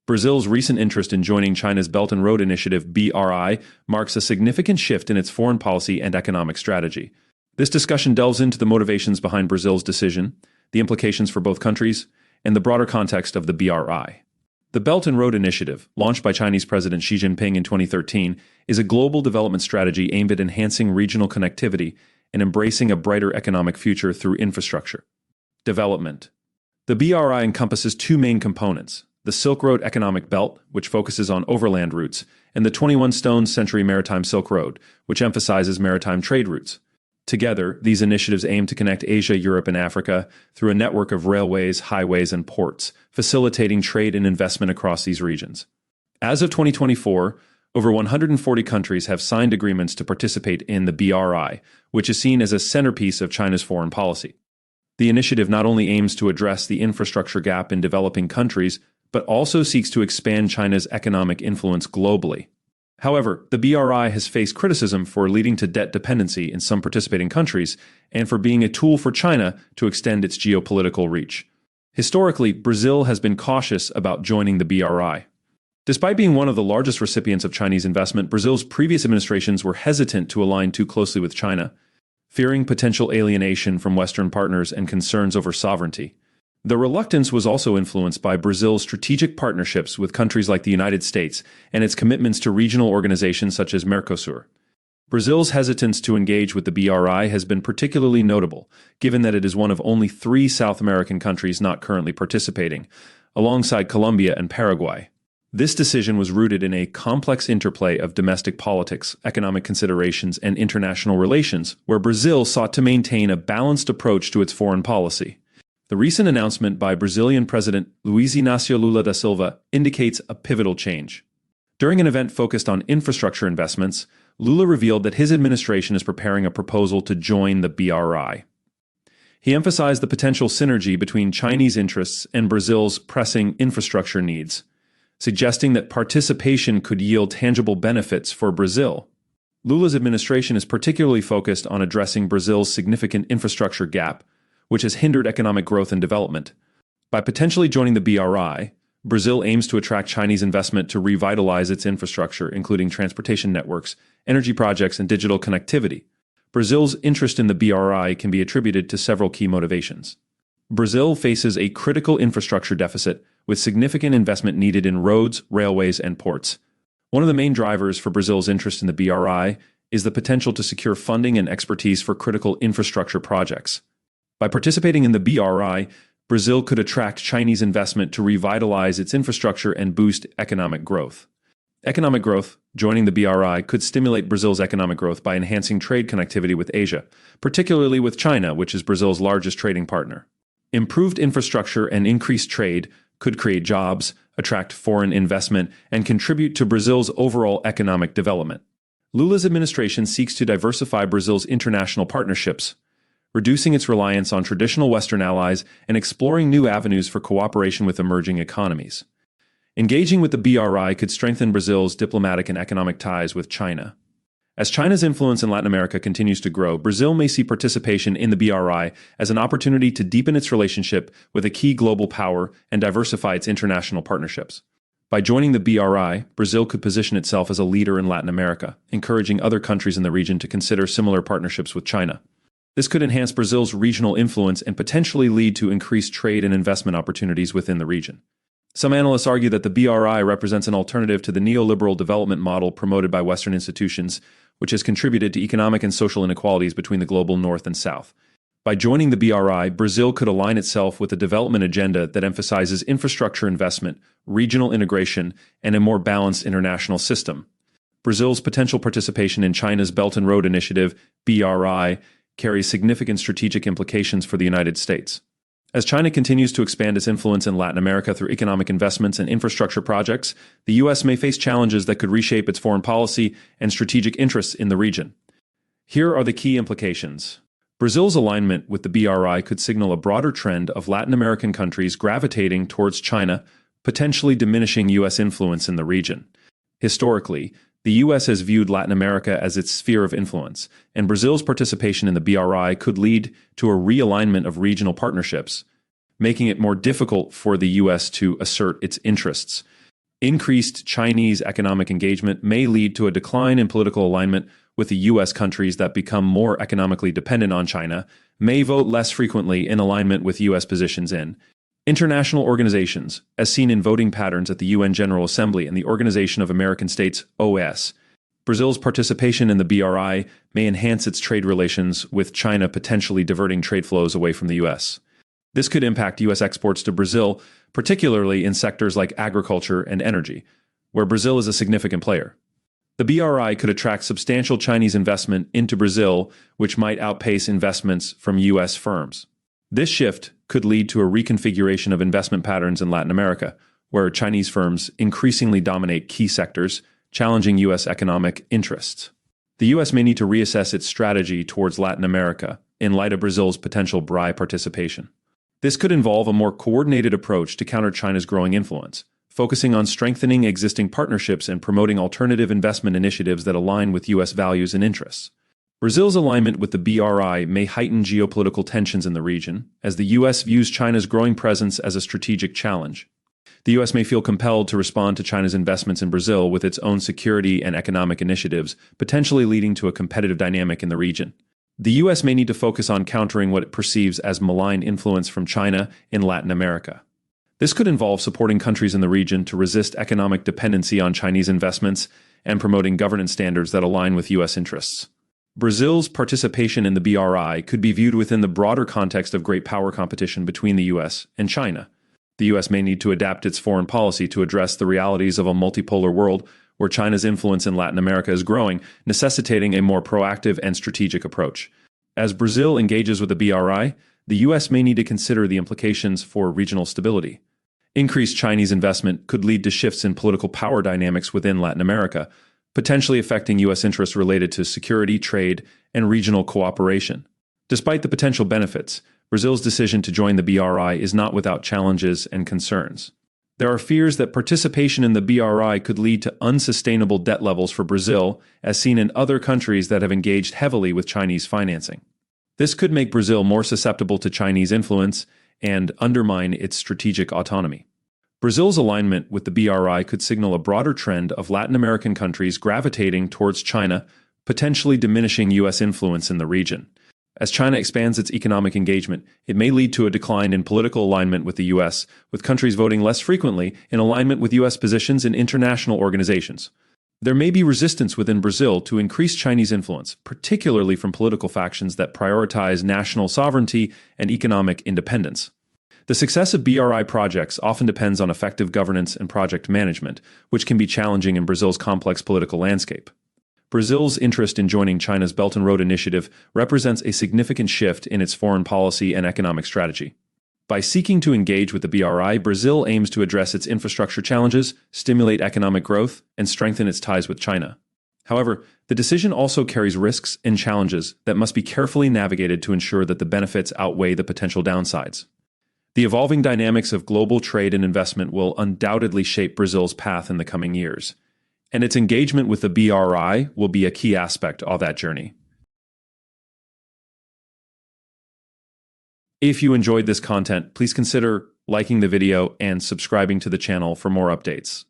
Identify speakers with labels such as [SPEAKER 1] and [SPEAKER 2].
[SPEAKER 1] Brazil's recent interest in joining China's Belt and Road Initiative (BRI) marks a significant shift in its foreign policy and economic strategy. This discussion delves into the motivations behind Brazil's decision, the implications for both countries, and the broader context of the BRI. The Belt and Road Initiative, launched by Chinese President Xi Jinping in 2013, is a global development strategy aimed at enhancing regional connectivity and embracing a brighter economic future through infrastructure. Development. The BRI encompasses two main components: the Silk Road Economic Belt, which focuses on overland routes, and the 21st Century Maritime Silk Road, which emphasizes maritime trade routes. Together, these initiatives aim to connect Asia, Europe, and Africa through a network of railways, highways, and ports, facilitating trade and investment across these regions. As of 2024, over 140 countries have signed agreements to participate in the BRI, which is seen as a centerpiece of China's foreign policy. The initiative not only aims to address the infrastructure gap in developing countries, but also seeks to expand China's economic influence globally. However, the BRI has faced criticism for leading to debt dependency in some participating countries and for being a tool for China to extend its geopolitical reach. Historically, Brazil has been cautious about joining the BRI. Despite being one of the largest recipients of Chinese investment, Brazil's previous administrations were hesitant to align too closely with China, fearing potential alienation from Western partners and concerns over sovereignty. The reluctance was also influenced by Brazil's strategic partnerships with countries like the United States and its commitments to regional organizations such as Mercosur. Brazil's hesitance to engage with the BRI has been particularly notable, given that it is one of only 3 South American countries not currently participating, alongside Colombia and Paraguay. This decision was rooted in a complex interplay of domestic politics, economic considerations, and international relations, where Brazil sought to maintain a balanced approach to its foreign policy. The recent announcement by Brazilian President Luiz Inácio Lula da Silva indicates a pivotal change. During an event focused on infrastructure investments, Lula revealed that his administration is preparing a proposal to join the BRI. He emphasized the potential synergy between Chinese interests and Brazil's pressing infrastructure needs, suggesting that participation could yield tangible benefits for Brazil. Lula's administration is particularly focused on addressing Brazil's significant infrastructure gap, which has hindered economic growth and development. By potentially joining the BRI, Brazil aims to attract Chinese investment to revitalize its infrastructure, including transportation networks, energy projects, and digital connectivity. Brazil's interest in the BRI can be attributed to several key motivations. Brazil faces a critical infrastructure deficit, with significant investment needed in roads, railways, and ports. One of the main drivers for Brazil's interest in the BRI is the potential to secure funding and expertise for critical infrastructure projects. By participating in the BRI, Brazil could attract Chinese investment to revitalize its infrastructure and boost economic growth. Economic growth, joining the BRI, could stimulate Brazil's economic growth by enhancing trade connectivity with Asia, particularly with China, which is Brazil's largest trading partner. Improved infrastructure and increased trade could create jobs, attract foreign investment, and contribute to Brazil's overall economic development. Lula's administration seeks to diversify Brazil's international partnerships, reducing its reliance on traditional Western allies and exploring new avenues for cooperation with emerging economies. Engaging with the BRI could strengthen Brazil's diplomatic and economic ties with China. As China's influence in Latin America continues to grow, Brazil may see participation in the BRI as an opportunity to deepen its relationship with a key global power and diversify its international partnerships. By joining the BRI, Brazil could position itself as a leader in Latin America, encouraging other countries in the region to consider similar partnerships with China. This could enhance Brazil's regional influence and potentially lead to increased trade and investment opportunities within the region. Some analysts argue that the BRI represents an alternative to the neoliberal development model promoted by Western institutions, which has contributed to economic and social inequalities between the global North and South. By joining the BRI, Brazil could align itself with a development agenda that emphasizes infrastructure investment, regional integration, and a more balanced international system. Brazil's potential participation in China's Belt and Road Initiative, BRI, carries significant strategic implications for the United States. As China continues to expand its influence in Latin America through economic investments and infrastructure projects, the U.S. may face challenges that could reshape its foreign policy and strategic interests in the region. Here are the key implications. Brazil's alignment with the BRI could signal a broader trend of Latin American countries gravitating towards China, potentially diminishing U.S. influence in the region. Historically, the U.S. has viewed Latin America as its sphere of influence, and Brazil's participation in the BRI could lead to a realignment of regional partnerships, making it more difficult for the U.S. to assert its interests. Increased Chinese economic engagement may lead to a decline in political alignment with the U.S. Countries that become more economically dependent on China may vote less frequently in alignment with U.S. positions in international organizations, as seen in voting patterns at the UN General Assembly and the Organization of American States, OAS. Brazil's participation in the BRI may enhance its trade relations with China, potentially diverting trade flows away from the U.S. This could impact U.S. exports to Brazil, particularly in sectors like agriculture and energy, where Brazil is a significant player. The BRI could attract substantial Chinese investment into Brazil, which might outpace investments from U.S. firms. This shift could lead to a reconfiguration of investment patterns in Latin America, where Chinese firms increasingly dominate key sectors, challenging U.S. economic interests. The U.S. may need to reassess its strategy towards Latin America in light of Brazil's potential BRI participation. This could involve a more coordinated approach to counter China's growing influence, focusing on strengthening existing partnerships and promoting alternative investment initiatives that align with U.S. values and interests. Brazil's alignment with the BRI may heighten geopolitical tensions in the region, as the U.S. views China's growing presence as a strategic challenge. The U.S. may feel compelled to respond to China's investments in Brazil with its own security and economic initiatives, potentially leading to a competitive dynamic in the region. The U.S. may need to focus on countering what it perceives as malign influence from China in Latin America. This could involve supporting countries in the region to resist economic dependency on Chinese investments and promoting governance standards that align with U.S. interests. Brazil's participation in the BRI could be viewed within the broader context of great power competition between the U.S. and China. The U.S. may need to adapt its foreign policy to address the realities of a multipolar world where China's influence in Latin America is growing, necessitating a more proactive and strategic approach. As Brazil engages with the BRI, the U.S. may need to consider the implications for regional stability. Increased Chinese investment could lead to shifts in political power dynamics within Latin America, potentially affecting U.S. interests related to security, trade, and regional cooperation. Despite the potential benefits, Brazil's decision to join the BRI is not without challenges and concerns. There are fears that participation in the BRI could lead to unsustainable debt levels for Brazil, as seen in other countries that have engaged heavily with Chinese financing. This could make Brazil more susceptible to Chinese influence and undermine its strategic autonomy. Brazil's alignment with the BRI could signal a broader trend of Latin American countries gravitating towards China, potentially diminishing U.S. influence in the region. As China expands its economic engagement, it may lead to a decline in political alignment with the U.S., with countries voting less frequently in alignment with U.S. positions in international organizations. There may be resistance within Brazil to increase Chinese influence, particularly from political factions that prioritize national sovereignty and economic independence. The success of BRI projects often depends on effective governance and project management, which can be challenging in Brazil's complex political landscape. Brazil's interest in joining China's Belt and Road Initiative represents a significant shift in its foreign policy and economic strategy. By seeking to engage with the BRI, Brazil aims to address its infrastructure challenges, stimulate economic growth, and strengthen its ties with China. However, the decision also carries risks and challenges that must be carefully navigated to ensure that the benefits outweigh the potential downsides. The evolving dynamics of global trade and investment will undoubtedly shape Brazil's path in the coming years, and its engagement with the BRI will be a key aspect of that journey. If you enjoyed this content, please consider liking the video and subscribing to the channel for more updates.